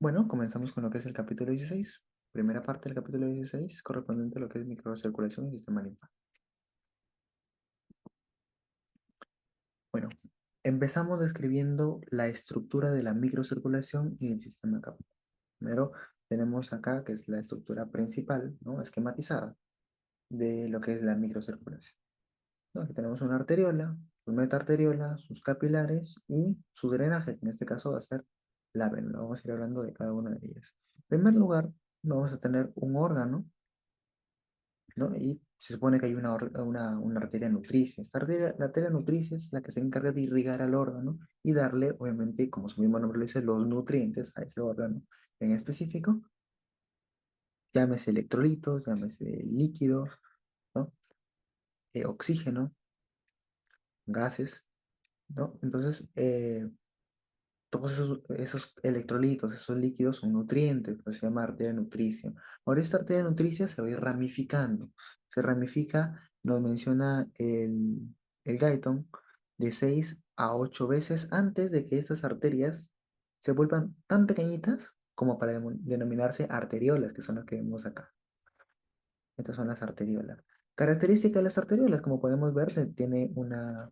Bueno, comenzamos con lo que es el capítulo 16. Primera parte del capítulo 16, correspondiente a lo que es microcirculación y sistema linfático. Bueno, empezamos describiendo la estructura de la microcirculación y el sistema capilar. Primero tenemos acá, que es la estructura principal, ¿no? Esquematizada de lo que es la microcirculación, ¿no? Aquí tenemos una arteriola, su metaarteriola, sus capilares y su drenaje, que en este caso va a ser la vena. Vamos a ir hablando de cada una de ellas. En primer lugar, vamos a tener un órgano, ¿no? Y se supone que hay una arteria nutricia. La arteria nutricia es la que se encarga de irrigar al órgano y darle, obviamente, como su mismo nombre lo dice, los nutrientes a ese órgano en específico, llámese electrolitos, llámese líquidos, ¿no? Oxígeno, gases, ¿no? Entonces, todos esos electrolitos, esos líquidos son nutrientes, pues se llama arteria nutricia. Ahora esta arteria nutricia se va a ir ramificando. Se ramifica, nos menciona el Guyton, de 6 a 8 veces antes de que estas arterias se vuelvan tan pequeñitas como para denominarse arteriolas, que son las que vemos acá. Estas son las arteriolas. Característica de las arteriolas, como podemos ver, tiene una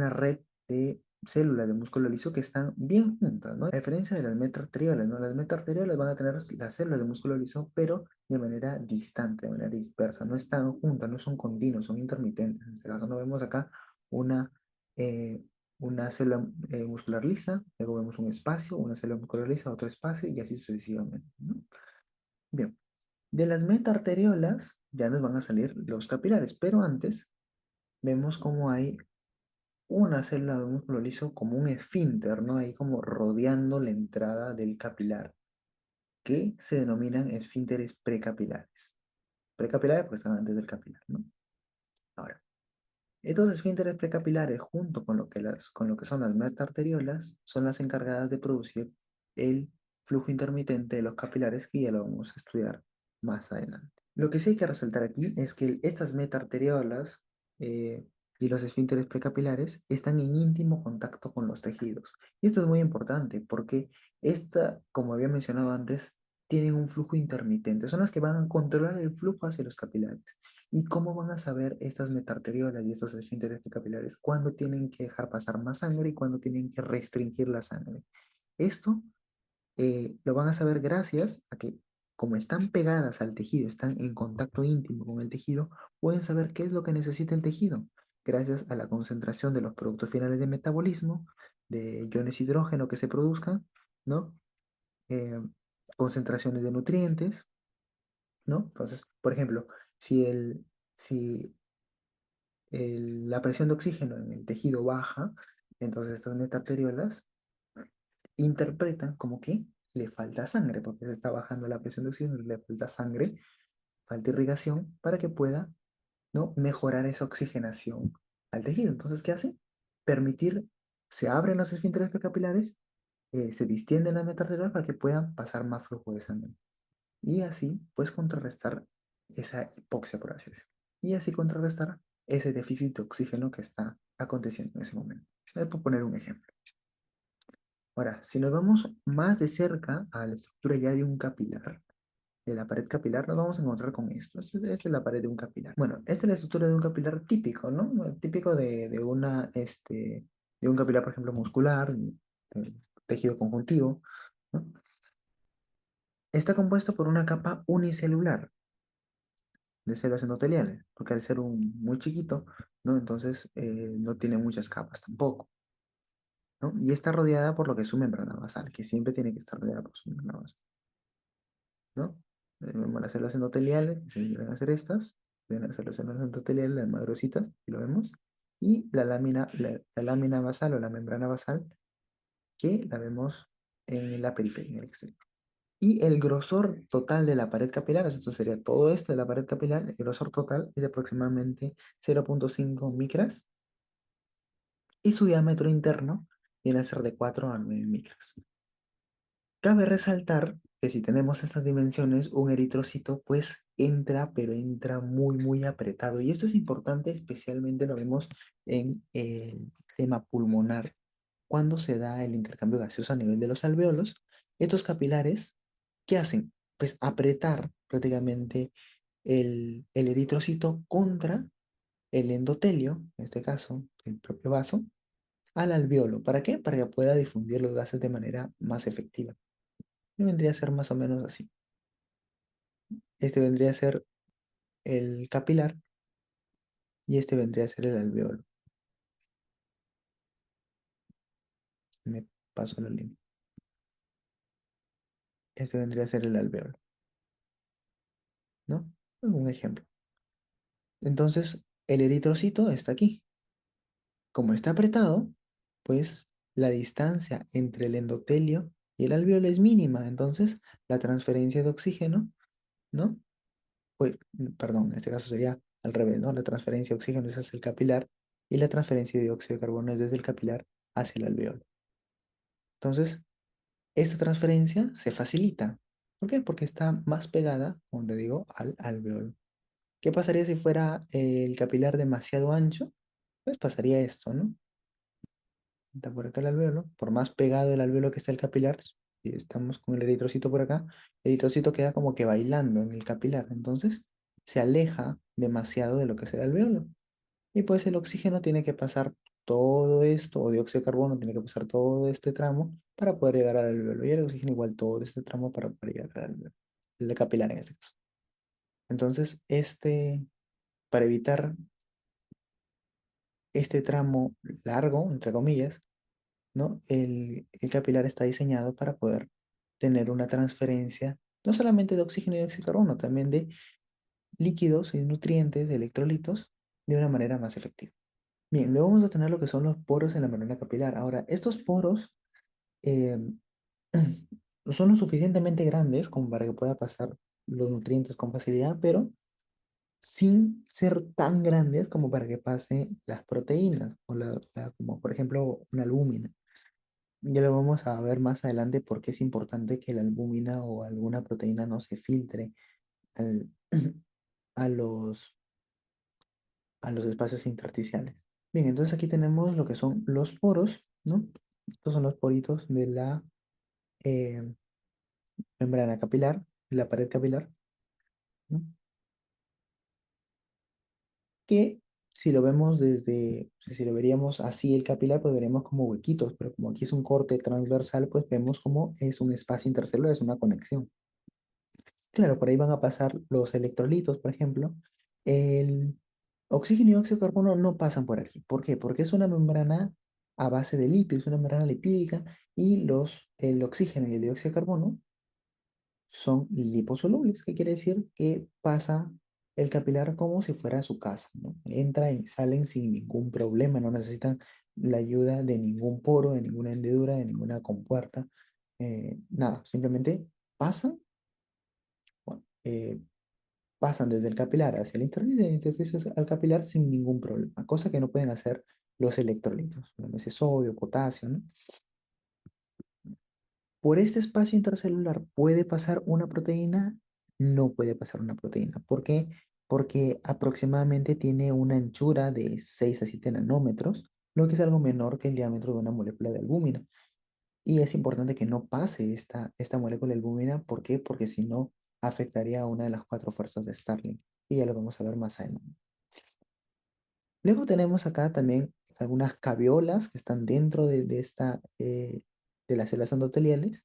red de células de músculo liso que están bien juntas, ¿no? A diferencia de las metaarteriolas, ¿no? Las metaarteriolas van a tener las células de músculo liso, pero de manera distante, de manera dispersa. No están juntas, no son continuos, son intermitentes. En este caso no vemos acá una, eh, una célula muscular lisa, luego vemos un espacio, una célula muscular lisa, otro espacio y así sucesivamente, ¿no? Bien, de las metaarteriolas ya nos van a salir los capilares, pero antes vemos cómo hay una célula de músculo liso como un esfínter, ¿no? Ahí como rodeando la entrada del capilar, que se denominan esfínteres precapilares. Precapilares porque están antes del capilar, ¿no? Ahora, estos esfínteres precapilares, junto con con lo que son las metaarteriolas, son las encargadas de producir el flujo intermitente de los capilares, que ya lo vamos a estudiar más adelante. Lo que sí hay que resaltar aquí es que estas metaarteriolas eh, y los esfínteres precapilares están en íntimo contacto con los tejidos. Y esto es muy importante porque como había mencionado antes, tienen un flujo intermitente. Son las que van a controlar el flujo hacia los capilares. ¿Y cómo van a saber estas metaarteriolas y estos esfínteres precapilares cuándo tienen que dejar pasar más sangre y cuándo tienen que restringir la sangre? Esto lo van a saber gracias a que, como están pegadas al tejido, están en contacto íntimo con el tejido, pueden saber qué es lo que necesita el tejido, gracias a la concentración de los productos finales de metabolismo, de iones hidrógeno que se produzcan, ¿no? Eh, Concentraciones de nutrientes, ¿no? Entonces, por ejemplo, si, el, si la presión de oxígeno en el tejido baja, entonces estas metaarteriolas interpretan como que le falta sangre, porque se está bajando la presión de oxígeno, le falta sangre, falta irrigación para que pueda, ¿no? Mejorar esa oxigenación al tejido. Entonces, ¿qué hace? Permitir, se abren los esfínteres precapilares, se distienden las metaarteriales para que puedan pasar más flujo de sangre. Y así, pues, contrarrestar esa hipoxia, por así decirlo. Y así contrarrestar ese déficit de oxígeno que está aconteciendo en ese momento. Voy a poner un ejemplo. Ahora, si nos vamos más de cerca a la estructura ya de un capilar, de la pared capilar, nos vamos a encontrar con esto. Esta es la pared de un capilar. Bueno, esta es la estructura de un capilar típico, ¿no? Típico de un capilar, por ejemplo, muscular, tejido conjuntivo, ¿no? Está compuesto por una capa unicelular de células endoteliales, porque al ser muy chiquito, ¿no? Entonces no tiene muchas capas tampoco, ¿no? Y está rodeada por lo que es su membrana basal, que siempre tiene que estar rodeada por su membrana basal, ¿no? Vemos las células endoteliales, que se vienen a hacer estas, vienen a ser las células endoteliales, las madrecitas, y lo vemos, y la lámina basal o la membrana basal, que la vemos en la periferia, en el exterior. Y el grosor total de la pared capilar, esto sería todo esto de la pared capilar, el grosor total es de aproximadamente 0,5 micras, y su diámetro interno viene a ser de 4 a 9 micras. Cabe resaltar que si tenemos estas dimensiones, un eritrocito pues entra, pero entra muy apretado. Y esto es importante, especialmente lo vemos en el tema pulmonar, cuando se da el intercambio gaseoso a nivel de los alveolos. Estos capilares, ¿qué hacen? Pues apretar prácticamente el eritrocito contra el endotelio, en este caso, el propio vaso, al alveolo. ¿Para qué? Para que pueda difundir los gases de manera más efectiva. Y vendría a ser más o menos así. Este vendría a ser el capilar y este vendría a ser el alveolo. Me paso la línea. Este vendría a ser el alveolo, ¿no? Un ejemplo. Entonces, el eritrocito está aquí. Como está apretado, pues la distancia entre el endotelio y el alveolo es mínima. Entonces, la transferencia de oxígeno, ¿no? Pues, perdón, en este caso sería al revés, ¿no? La transferencia de oxígeno es hacia el capilar y la transferencia de dióxido de carbono es desde el capilar hacia el alveolo. Entonces, esta transferencia se facilita. ¿Por qué? Porque está más pegada, como te digo, al alveolo. ¿Qué pasaría si fuera el capilar demasiado ancho? Pues pasaría esto, ¿no? Está por acá el alveolo, por más pegado el alveolo que está el capilar, si estamos con el eritrocito por acá, el eritrocito queda como que bailando en el capilar, entonces se aleja demasiado de lo que es el alveolo. Y pues el oxígeno tiene que pasar todo esto, o dióxido de carbono tiene que pasar todo este tramo para poder llegar al alveolo. Y el oxígeno igual todo este tramo para poder llegar al alveolo. El capilar en este caso. Entonces, para evitar este tramo largo, entre comillas, ¿no? El capilar está diseñado para poder tener una transferencia no solamente de oxígeno y dióxido de carbono, también de líquidos y nutrientes, de electrolitos, de una manera más efectiva. Bien, luego vamos a tener lo que son los poros en la membrana capilar. Ahora, estos poros eh, son lo suficientemente grandes como para que pueda pasar los nutrientes con facilidad, pero sin ser tan grandes como para que pasen las proteínas, o como por ejemplo una albúmina. Ya lo vamos a ver más adelante porque es importante que la albúmina o alguna proteína no se filtre al- a a los espacios intersticiales. Bien, entonces aquí tenemos lo que son los poros, ¿no? Estos son los poritos de la eh, membrana capilar, la pared capilar, ¿no? Que si lo vemos si lo veríamos así el capilar, pues veremos como huequitos, pero como aquí es un corte transversal, pues vemos como es un espacio intercelular, es una conexión. Claro, por ahí van a pasar los electrolitos, por ejemplo. El oxígeno y dióxido de carbono no pasan por aquí. ¿Por qué? Porque es una membrana a base de lípidos, una membrana lipídica, y el oxígeno y el dióxido de carbono son liposolubles, que quiere decir que pasa el capilar como si fuera su casa, ¿no? Entra y salen sin ningún problema, no necesitan la ayuda de ningún poro, de ninguna hendidura, de ninguna compuerta, nada, simplemente pasan, bueno, pasan desde el capilar hacia el intersticio y del intersticio al capilar sin ningún problema, cosa que no pueden hacer los electrolitos, ese sodio, potasio, ¿no? Por este espacio intercelular puede pasar una proteína, no puede pasar una proteína. ¿Por qué? Porque aproximadamente tiene una anchura de 6 a 7 nanómetros, lo que es algo menor que el diámetro de una molécula de albúmina. Y es importante que no pase esta molécula de albúmina. ¿Por qué? Porque si no, afectaría a una de las cuatro fuerzas de Starling. Y ya lo vamos a ver más adelante. Luego tenemos acá también algunas caviolas que están dentro de las células endoteliales.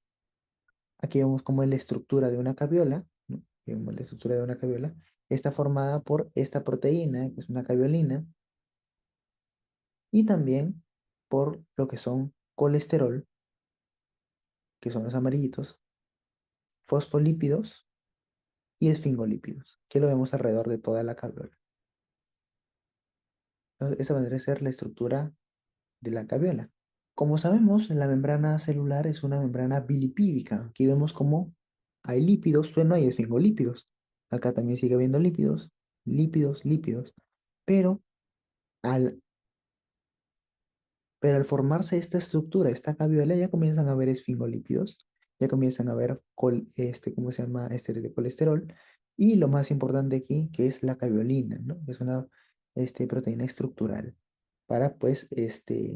Aquí vemos cómo es la estructura de una caviola, ¿no? Aquí vemos la estructura de una caviola. Está formada por esta proteína, que es una caviolina, y también por lo que son colesterol, que son los amarillitos, fosfolípidos y esfingolípidos, que lo vemos alrededor de toda la caviola. Entonces, esa vendría a ser la estructura de la caviola. Como sabemos, la membrana celular es una membrana bilipídica. Aquí vemos cómo hay lípidos, pero no hay esfingolípidos. Acá también sigue habiendo lípidos, lípidos, lípidos. Pero al, pero al formarse esta estructura, esta caviola, ya comienzan a haber esfingolípidos, ya comienzan a haber, ¿cómo se llama? De colesterol. Y lo más importante aquí, que es la caviolina, ¿no? Es una proteína estructural para, pues,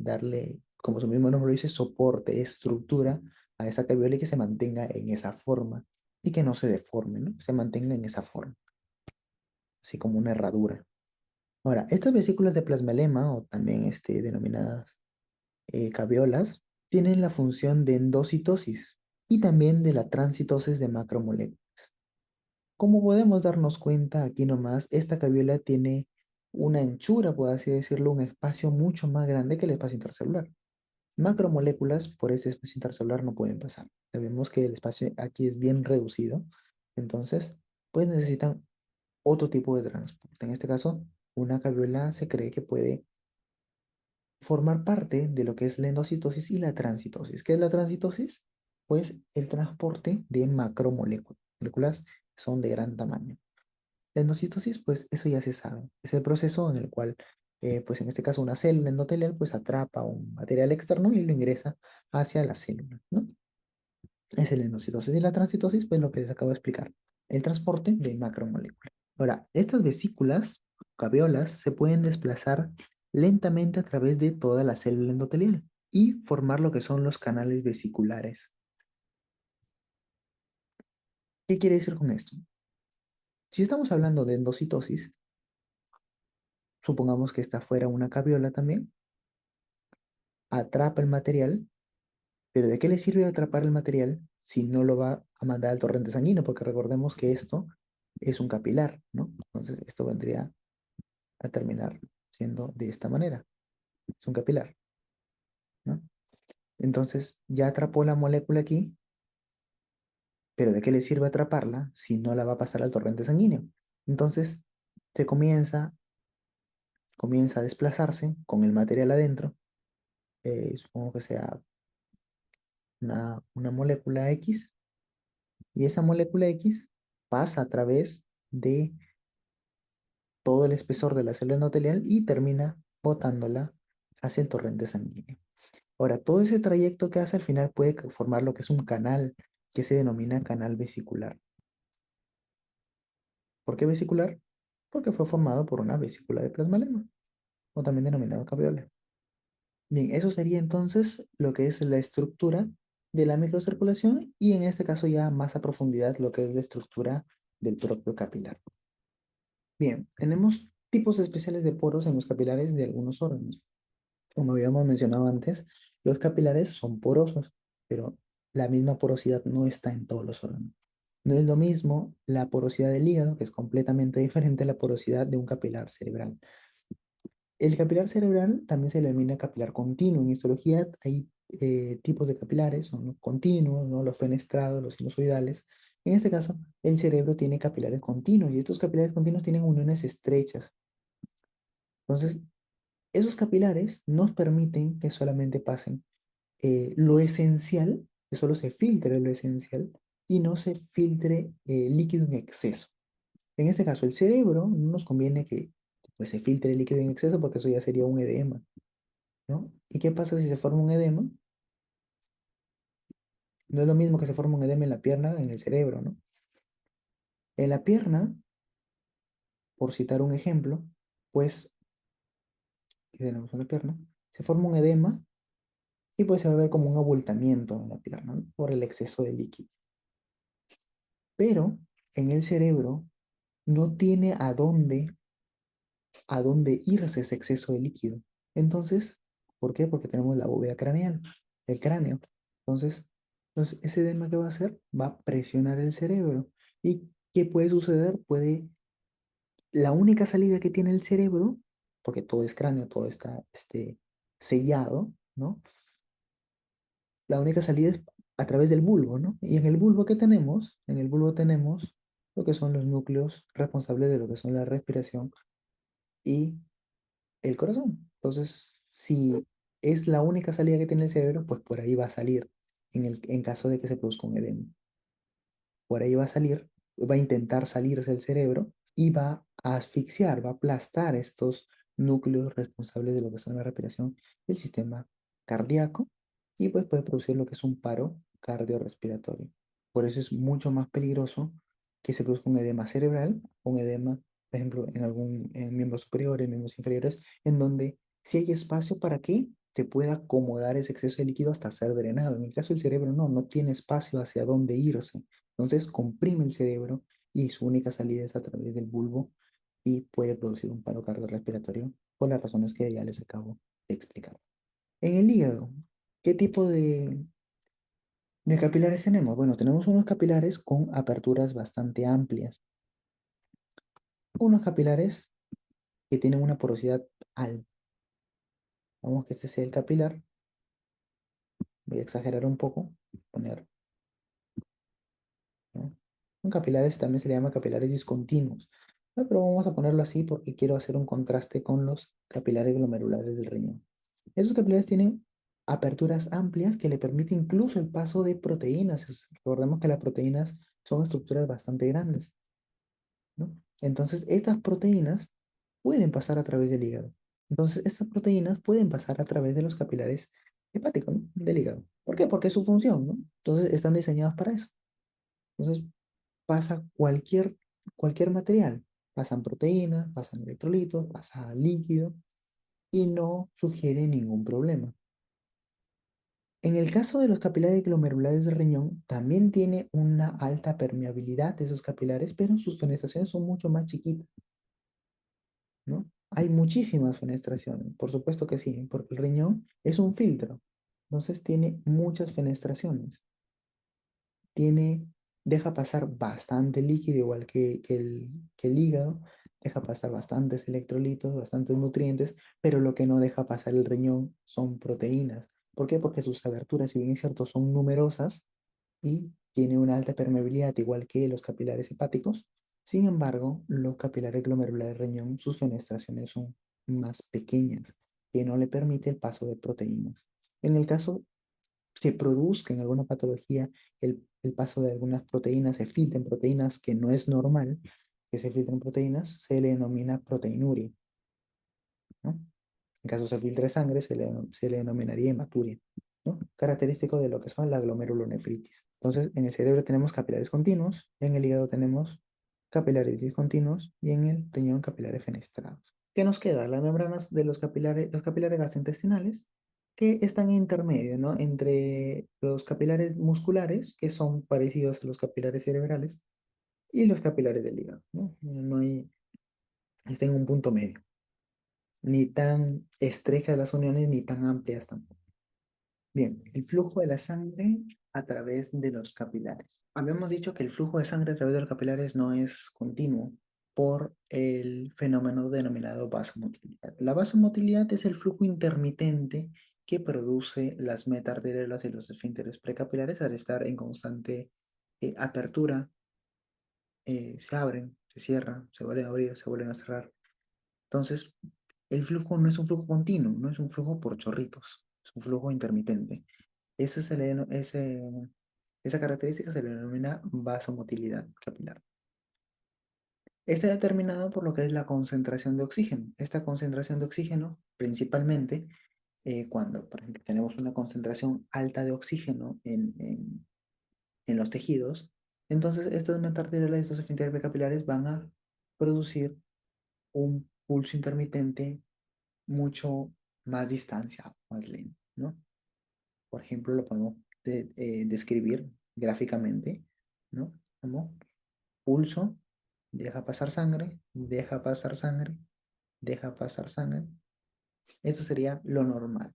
darle, como su mismo nombre lo dice, soporte, estructura a esa cavidad y que se mantenga en esa forma y que no se deforme, ¿no? Se mantenga en esa forma, así como una herradura. Ahora, estas vesículas de plasmalema, o también denominadas caviolas, tienen la función de endocitosis y también de la transitosis de macromoléculas. Como podemos darnos cuenta aquí nomás, esta caviola tiene una anchura, por así decirlo, un espacio mucho más grande que el espacio intercelular. Macromoléculas por este espacio intercelular no pueden pasar. Sabemos que el espacio aquí es bien reducido, entonces, pues necesitan otro tipo de transporte. En este caso, una caviola se cree que puede formar parte de lo que es la endocitosis y la transitosis. ¿Qué es la transitosis? Pues el transporte de macromoléculas, moléculas que son de gran tamaño. La endocitosis, pues eso ya se sabe. Es el proceso en el cual, pues en este caso, una célula endotelial, pues atrapa un material externo y lo ingresa hacia la célula, ¿no? Es la endocitosis y la transitosis, pues lo que les acabo de explicar, el transporte de macromoléculas. Ahora, estas vesículas, caviolas, se pueden desplazar lentamente a través de toda la célula endotelial y formar lo que son los canales vesiculares. ¿Qué quiere decir con esto? Si estamos hablando de endocitosis, supongamos que está fuera una caviola también, atrapa el material, pero ¿de qué le sirve atrapar el material si no lo va a mandar al torrente sanguíneo? Porque recordemos que esto es un capilar, ¿no? Entonces, esto vendría a terminar siendo de esta manera. Es un capilar, ¿no? Entonces, ya atrapó la molécula aquí, pero ¿de qué le sirve atraparla si no la va a pasar al torrente sanguíneo? Entonces, se comienza a desplazarse con el material adentro, supongo que sea una molécula X, y esa molécula X pasa a través de todo el espesor de la célula endotelial y termina botándola hacia el torrente sanguíneo. Ahora, todo ese trayecto que hace al final puede formar lo que es un canal que se denomina canal vesicular. ¿Por qué vesicular? Porque fue formado por una vesícula de plasmalema, o también denominado caviola. Bien, eso sería entonces lo que es la estructura de la microcirculación y en este caso ya más a profundidad lo que es la estructura del propio capilar. Bien, tenemos tipos especiales de poros en los capilares de algunos órganos. Como habíamos mencionado antes, los capilares son porosos, pero la misma porosidad no está en todos los órganos. No es lo mismo la porosidad del hígado, que es completamente diferente a la porosidad de un capilar cerebral. El capilar cerebral también se le denomina capilar continuo. En histología hay tipos de capilares, son los continuos, ¿no? Los fenestrados, los sinusoidales. En este caso, el cerebro tiene capilares continuos y estos capilares continuos tienen uniones estrechas. Entonces, esos capilares nos permiten que solamente pasen lo esencial, que solo se filtre lo esencial y no se filtre líquido en exceso. En este caso, el cerebro no nos conviene que pues, se filtre líquido en exceso porque eso ya sería un edema, ¿no? ¿Y qué pasa si se forma un edema? No es lo mismo que se forma un edema en la pierna, en el cerebro, ¿no? En la pierna, por citar un ejemplo, pues, que tenemos en la pierna, se forma un edema y pues se va a ver como un abultamiento en la pierna, ¿no? Por el exceso de líquido. Pero en el cerebro no tiene a dónde irse ese exceso de líquido. Entonces, ¿por qué? Porque tenemos la bóveda craneal, el cráneo. Entonces, ese edema que va a hacer va a presionar el cerebro. ¿Y qué puede suceder? La única salida que tiene el cerebro, porque todo es cráneo, todo está sellado, ¿no? La única salida es a través del bulbo, ¿no? Y en el bulbo que tenemos, en el bulbo tenemos lo que son los núcleos responsables de lo que son la respiración y el corazón. Entonces, si es la única salida que tiene el cerebro, pues por ahí va a salir en caso de que se produzca un edema. Por ahí va a salir, va a intentar salirse el cerebro y va a asfixiar, va a aplastar estos núcleos responsables de lo que son la respiración del sistema cardíaco y pues puede producir lo que es un paro cardiorrespiratorio. Por eso es mucho más peligroso que se produzca un edema cerebral o un edema, por ejemplo, en miembros superiores, miembros inferiores, en donde sí hay espacio para que se pueda acomodar ese exceso de líquido hasta ser drenado. En el caso del cerebro, no tiene espacio hacia dónde irse. Entonces comprime el cerebro y su única salida es a través del bulbo y puede producir un paro cardiorrespiratorio por las razones que ya les acabo de explicar. En el hígado, ¿qué tipo de capilares tenemos? Bueno, tenemos unos capilares con aperturas bastante amplias, unos capilares que tienen una porosidad alta. Vamos que este sea el capilar. Voy a exagerar un poco, poner, ¿no? Un capilares también se le llama capilares discontinuos, ¿no? Pero vamos a ponerlo así porque quiero hacer un contraste con los capilares glomerulares del riñón. Esos capilares tienen aperturas amplias que le permiten incluso el paso de proteínas. Recordemos que las proteínas son estructuras bastante grandes, ¿no? Entonces, estas proteínas pueden pasar a través del hígado. Entonces, estas proteínas pueden pasar a través de los capilares hepáticos, ¿no? Del hígado. ¿Por qué? Porque es su función, ¿no? Entonces, están diseñados para eso. Entonces, pasa cualquier material. Pasan proteínas, pasan electrolitos, pasa líquido y no sugiere ningún problema. En el caso de los capilares glomerulares del riñón, también tiene una alta permeabilidad de esos capilares, pero sus fenestraciones son mucho más chiquitas, ¿no? Hay muchísimas fenestraciones, por supuesto que sí, porque el riñón es un filtro, entonces tiene muchas fenestraciones, tiene, deja pasar bastante líquido, igual que el hígado, deja pasar bastantes electrolitos, bastantes nutrientes, pero lo que no deja pasar el riñón son proteínas. ¿Por qué? Porque sus aberturas, si bien es cierto, son numerosas y tiene una alta permeabilidad, igual que los capilares hepáticos. Sin embargo, los capilares glomerulares del riñón, sus fenestraciones son más pequeñas, que no le permite el paso de proteínas. En el caso se produzca en alguna patología el paso de algunas proteínas, se filtren proteínas que no es normal que se filtren proteínas, se le denomina proteinuria, ¿no? En caso se filtre sangre, se le denominaría hematuria, ¿no? Característico de lo que son la glomerulonefritis. Entonces, en el cerebro tenemos capilares continuos, en el hígado tenemos capilares discontinuos y en el riñón capilares fenestrados. ¿Qué nos queda? Las membranas de los capilares gastrointestinales, que están en intermedio, ¿no? Entre los capilares musculares, que son parecidos a los capilares cerebrales, y los capilares del hígado, ¿no? No hay, está en un punto medio, ni tan estrechas las uniones, ni tan amplias tampoco. Bien, el flujo de la sangre a través de los capilares. Habíamos dicho que el flujo de sangre a través de los capilares no es continuo por el fenómeno denominado vasomotilidad. La vasomotilidad es el flujo intermitente que produce las metaarteriolas y los esfínteres precapilares al estar en constante apertura, se abren, se cierran, se vuelven a abrir, se vuelven a cerrar. Entonces, el flujo no es un flujo continuo, no es un flujo por chorritos, es un flujo intermitente. Esa característica se le denomina vasomotilidad capilar. Está determinado por lo que es la concentración de oxígeno. Esta concentración de oxígeno, principalmente, cuando, por ejemplo, tenemos una concentración alta de oxígeno en los tejidos, entonces estas metaarteriales, estos esfínteres capilares van a producir un pulso intermitente mucho más distanciado, más lento, ¿no? Por ejemplo, lo podemos describir gráficamente, ¿no? Como pulso, deja pasar sangre, deja pasar sangre, deja pasar sangre. Eso sería lo normal.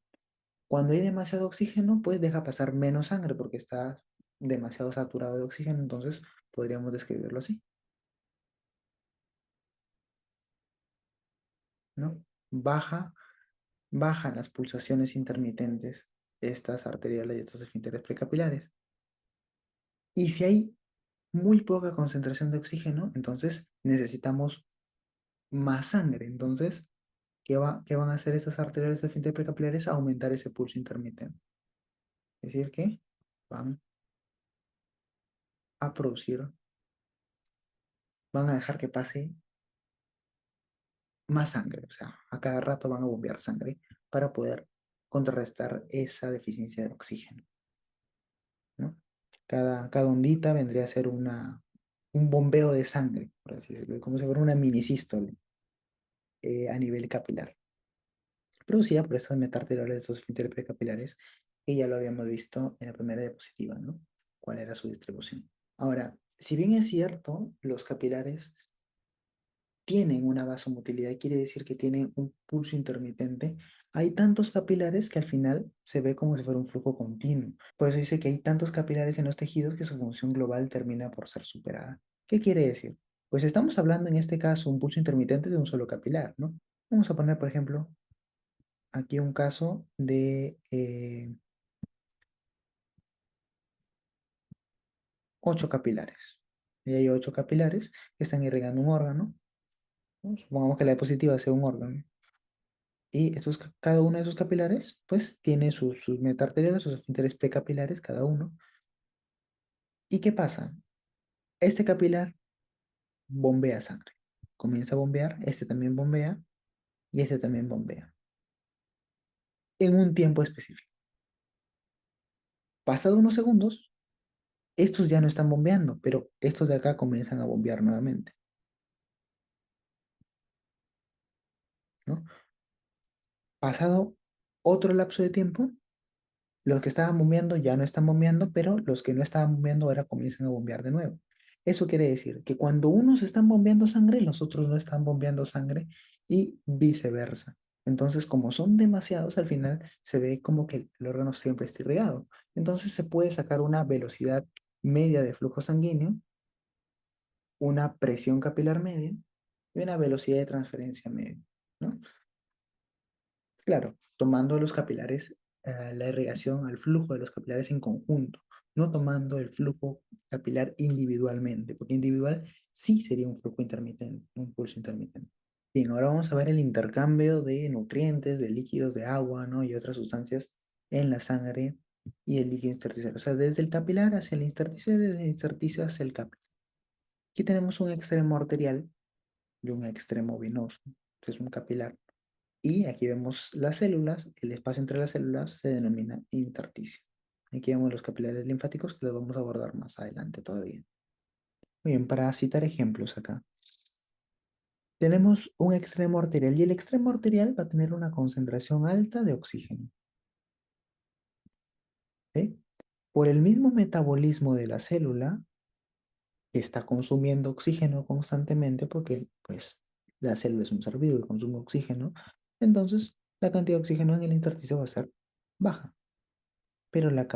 Cuando hay demasiado oxígeno, pues deja pasar menos sangre porque está demasiado saturado de oxígeno, entonces podríamos describirlo así, ¿no? Baja, bajan las pulsaciones intermitentes de estas arteriales y estos esfínteres precapilares. Y si hay muy poca concentración de oxígeno, entonces necesitamos más sangre. Entonces, ¿qué van a hacer estas arterias esfínteres precapilares? Aumentar ese pulso intermitente. Es decir, que van a producir, van a dejar que pase más sangre. O sea, a cada rato van a bombear sangre para poder contrarrestar esa deficiencia de oxígeno, ¿no? Cada ondita vendría a ser un bombeo de sangre, por así decirlo, como si fuera una mini sístole a nivel capilar. producida por estas metarteroles de estos esfínteres precapilares, que ya lo habíamos visto en la primera diapositiva, ¿no? ¿Cuál era su distribución? Ahora, si bien es cierto, los capilares tienen una vasomotilidad, quiere decir que tienen un pulso intermitente, hay tantos capilares que al final se ve como si fuera un flujo continuo. Por eso dice que hay tantos capilares en los tejidos que su función global termina por ser superada. ¿Qué quiere decir? Pues estamos hablando en este caso un pulso intermitente de un solo capilar, ¿no? Vamos a poner, por ejemplo, aquí un caso de 8 capilares. Y hay 8 capilares que están irrigando un órgano, ¿no? Supongamos que la diapositiva sea un órgano. Y cada uno de esos capilares, pues, tiene sus metarterioles, sus esfínteres precapilares, cada uno. ¿Y qué pasa? Este capilar bombea sangre. Comienza a bombear, este también bombea y este también bombea. En un tiempo específico. Pasados unos segundos, estos ya no están bombeando, pero estos de acá comienzan a bombear nuevamente, ¿no? Pasado otro lapso de tiempo, los que estaban bombeando ya no están bombeando, pero los que no estaban bombeando ahora comienzan a bombear de nuevo. Eso quiere decir que cuando unos están bombeando sangre, los otros no están bombeando sangre y viceversa. Entonces, como son demasiados, al final se ve como que el órgano siempre está irrigado. Entonces se puede sacar una velocidad media de flujo sanguíneo, una presión capilar media y una velocidad de transferencia media, ¿no? Claro, tomando los capilares, la irrigación al flujo de los capilares en conjunto, no tomando el flujo capilar individualmente, porque individual sí sería un flujo intermitente, un pulso intermitente. Bien, ahora vamos a ver el intercambio de nutrientes, de líquidos, de agua, ¿no? Y otras sustancias en la sangre y el líquido intersticial. O sea, desde el capilar hacia el intersticio, desde el intersticio hacia el capilar. Aquí tenemos un extremo arterial y un extremo venoso, que es un capilar. Y aquí vemos las células, el espacio entre las células se denomina intersticio. Aquí vemos los capilares linfáticos que los vamos a abordar más adelante todavía. Muy bien, para citar ejemplos acá. Tenemos un extremo arterial y el extremo arterial va a tener una concentración alta de oxígeno. ¿Sí? Por el mismo metabolismo de la célula, que está consumiendo oxígeno constantemente porque pues la célula es un ser vivo y consume oxígeno, entonces la cantidad de oxígeno en el intersticio va a ser baja. Pero la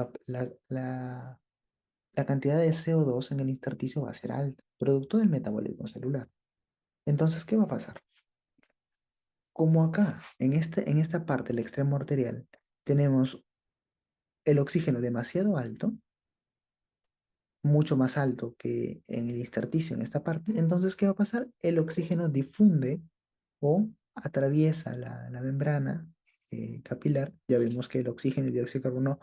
cantidad de CO2 en el intersticio va a ser alta, producto del metabolismo celular. Entonces, ¿qué va a pasar? Como acá, en esta parte, el extremo arterial, tenemos el oxígeno demasiado alto, mucho más alto que en el intersticio en esta parte, entonces, ¿qué va a pasar? El oxígeno difunde o atraviesa la membrana capilar. Ya vimos que el oxígeno y el dióxido de carbono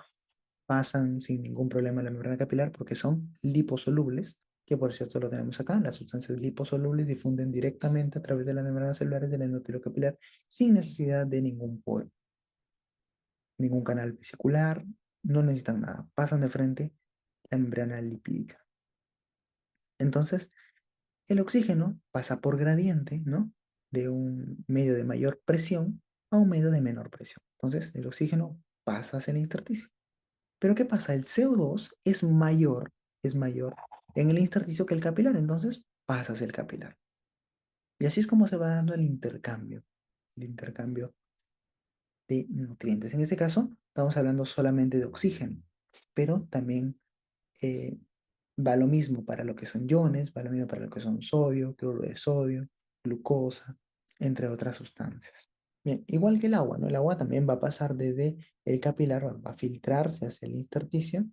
pasan sin ningún problema en la membrana capilar porque son liposolubles, que por cierto lo tenemos acá. Las sustancias liposolubles difunden directamente a través de las membranas celulares del endotelio capilar sin necesidad de ningún poro, ningún canal vesicular, no necesitan nada, pasan de frente la membrana lipídica. Entonces, el oxígeno pasa por gradiente, ¿no? De un medio de mayor presión a un medio de menor presión. Entonces, el oxígeno pasa hacia el intersticio. Pero ¿qué pasa? El CO2 es mayor en el intersticio que el capilar, entonces pasa hacia el capilar. Y así es como se va dando el intercambio de nutrientes. En este caso, estamos hablando solamente de oxígeno, pero también eh, va lo mismo para lo que son iones, va lo mismo para lo que son sodio, cloruro de sodio, glucosa, entre otras sustancias. Bien, igual que el agua, ¿no? El agua también va a pasar desde el capilar, va a filtrarse hacia el intersticio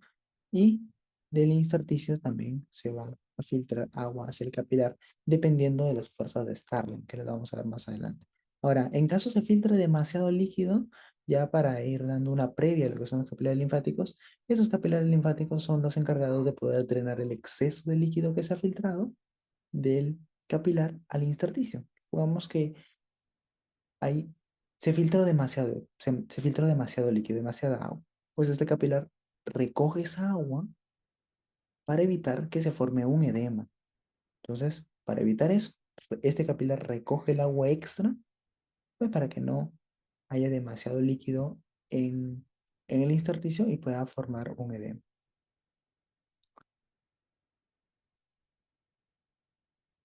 y del intersticio también se va a filtrar agua hacia el capilar, dependiendo de las fuerzas de Starling, que les vamos a ver más adelante. Ahora, en caso se filtre demasiado líquido, ya para ir dando una previa a lo que son los capilares linfáticos, esos capilares linfáticos son los encargados de poder drenar el exceso de líquido que se ha filtrado del capilar al intersticio. Digamos que ahí se filtró demasiado líquido, demasiada agua. Pues este capilar recoge esa agua para evitar que se forme un edema. Entonces, para evitar eso, este capilar recoge el agua extra, pues para que no haya demasiado líquido en el intersticio y pueda formar un edema.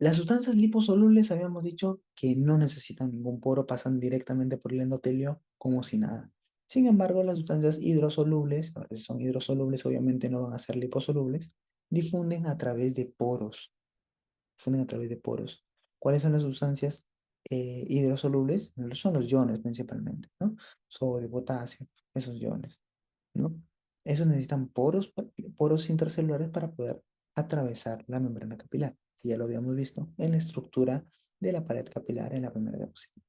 Las sustancias liposolubles habíamos dicho que no necesitan ningún poro, pasan directamente por el endotelio como si nada. Sin embargo, las sustancias hidrosolubles, ahora si son hidrosolubles obviamente no van a ser liposolubles, difunden a través de poros. Difunden a través de poros. ¿Cuáles son las sustancias hidrosolubles? Son los iones principalmente, ¿no? Sodio, potasio, esos iones, ¿no? Esos necesitan poros, poros intercelulares para poder atravesar la membrana capilar. Ya lo habíamos visto en la estructura de la pared capilar en la primera diapositiva.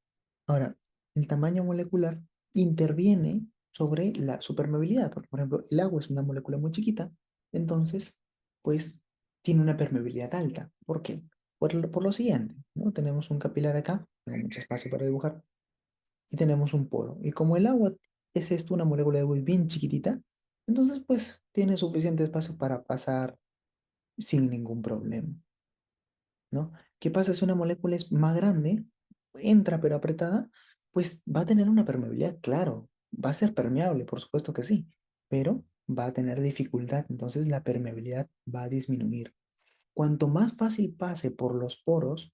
Ahora, el tamaño molecular interviene sobre la supermeabilidad, porque por ejemplo el agua es una molécula muy chiquita, entonces pues tiene una permeabilidad alta. ¿Por qué? Por lo siguiente, ¿no? Tenemos un capilar acá, tengo mucho espacio para dibujar, y tenemos un poro. Y como el agua es esto, una molécula de agua bien chiquitita, entonces pues tiene suficiente espacio para pasar sin ningún problema, ¿no? ¿Qué pasa si una molécula es más grande, entra pero apretada? Pues va a tener una permeabilidad, claro, va a ser permeable, por supuesto que sí, pero va a tener dificultad, entonces la permeabilidad va a disminuir. Cuanto más fácil pase por los poros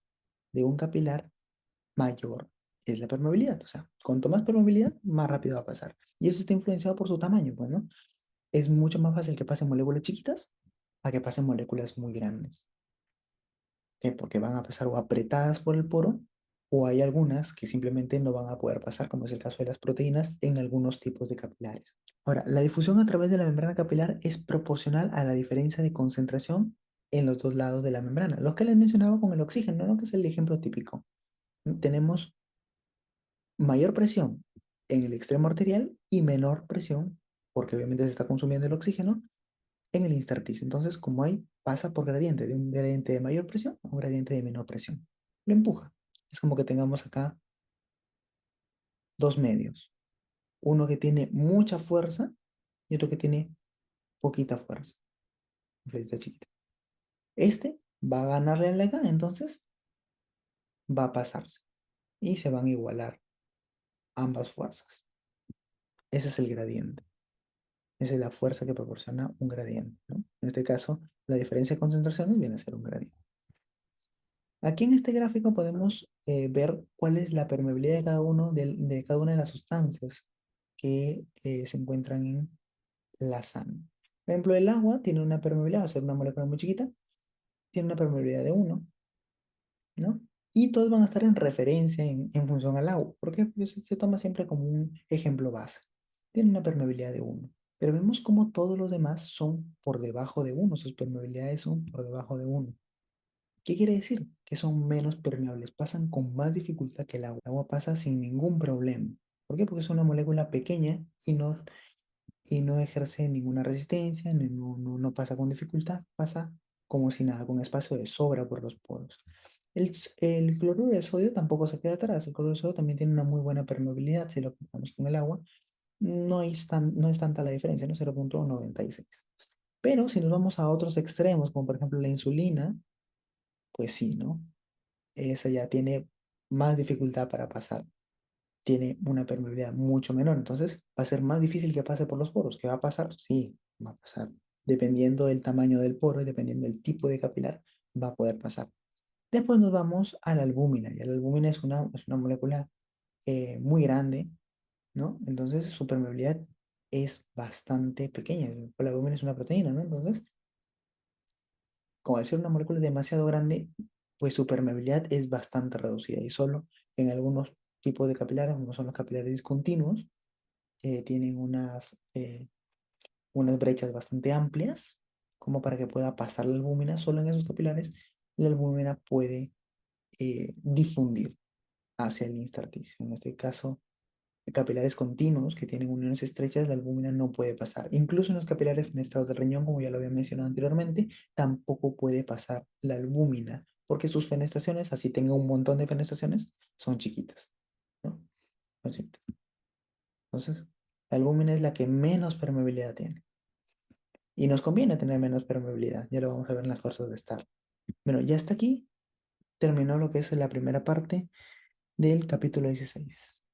de un capilar, mayor es la permeabilidad. O sea, cuanto más permeabilidad, más rápido va a pasar. Y eso está influenciado por su tamaño, pues, ¿no? Es mucho más fácil que pasen moléculas chiquitas a que pasen moléculas muy grandes. ¿Qué? Porque van a pasar o apretadas por el poro, o hay algunas que simplemente no van a poder pasar, como es el caso de las proteínas en algunos tipos de capilares. Ahora, la difusión a través de la membrana capilar es proporcional a la diferencia de concentración en los dos lados de la membrana. Lo que les mencionaba con el oxígeno, ¿no? Que es el ejemplo típico. Tenemos mayor presión en el extremo arterial y menor presión, porque obviamente se está consumiendo el oxígeno, en el intersticio. Entonces, como hay, pasa por gradiente, de un gradiente de mayor presión a un gradiente de menor presión. Lo empuja. Es como que tengamos acá dos medios. Uno que tiene mucha fuerza y otro que tiene poquita fuerza. Una flechita chiquita. Este va a ganarle al de acá, entonces va a pasarse. Y se van a igualar ambas fuerzas. Ese es el gradiente. Esa es la fuerza que proporciona un gradiente, ¿no? En este caso, la diferencia de concentraciones viene a ser un gradiente. Aquí en este gráfico podemos ver cuál es la permeabilidad de de cada una de las sustancias que se encuentran en la sangre. Por ejemplo, el agua tiene una permeabilidad, va a ser una molécula muy chiquita, tiene una permeabilidad de 1, ¿no? Y todos van a estar en referencia en función al agua. ¿Por qué? Porque se toma siempre como un ejemplo base. Tiene una permeabilidad de 1. Pero vemos como todos los demás son por debajo de 1. Sus permeabilidades son por debajo de 1. ¿Qué quiere decir? Que son menos permeables. Pasan con más dificultad que el agua. El agua pasa sin ningún problema. ¿Por qué? Porque es una molécula pequeña y no ejerce ninguna resistencia, no pasa con dificultad, pasa como si nada, con espacio de sobra por los poros. El cloruro de sodio tampoco se queda atrás. El cloruro de sodio también tiene una muy buena permeabilidad si lo comparamos con el agua. No es tanta la diferencia, ¿no? 0,96. Pero si nos vamos a otros extremos, como por ejemplo la insulina, pues sí, ¿no? Esa ya tiene más dificultad para pasar. Tiene una permeabilidad mucho menor. Entonces va a ser más difícil que pase por los poros. ¿Qué va a pasar? Sí, va a pasar. Dependiendo del tamaño del poro y dependiendo del tipo de capilar, va a poder pasar. Después nos vamos a la albúmina. Y la albúmina es una molécula muy grande, ¿no? Entonces su permeabilidad es bastante pequeña. La albúmina es una proteína, ¿no? Entonces, como al ser una molécula demasiado grande, pues su permeabilidad es bastante reducida y solo en algunos tipos de capilares, como son los capilares discontinuos, tienen unas brechas bastante amplias, como para que pueda pasar la albúmina. Solo en esos capilares la albúmina puede difundir hacia el intersticio. En este caso, capilares continuos que tienen uniones estrechas, la albúmina no puede pasar. Incluso en los capilares fenestrados del riñón, como ya lo había mencionado anteriormente, tampoco puede pasar la albúmina, porque sus fenestraciones, así tenga un montón de fenestraciones, son chiquitas, ¿no? Son chiquitas. Entonces, la albúmina es la que menos permeabilidad tiene. Y nos conviene tener menos permeabilidad. Ya lo vamos a ver en las fuerzas de estar. Bueno, ya hasta aquí terminó lo que es la primera parte del capítulo 16.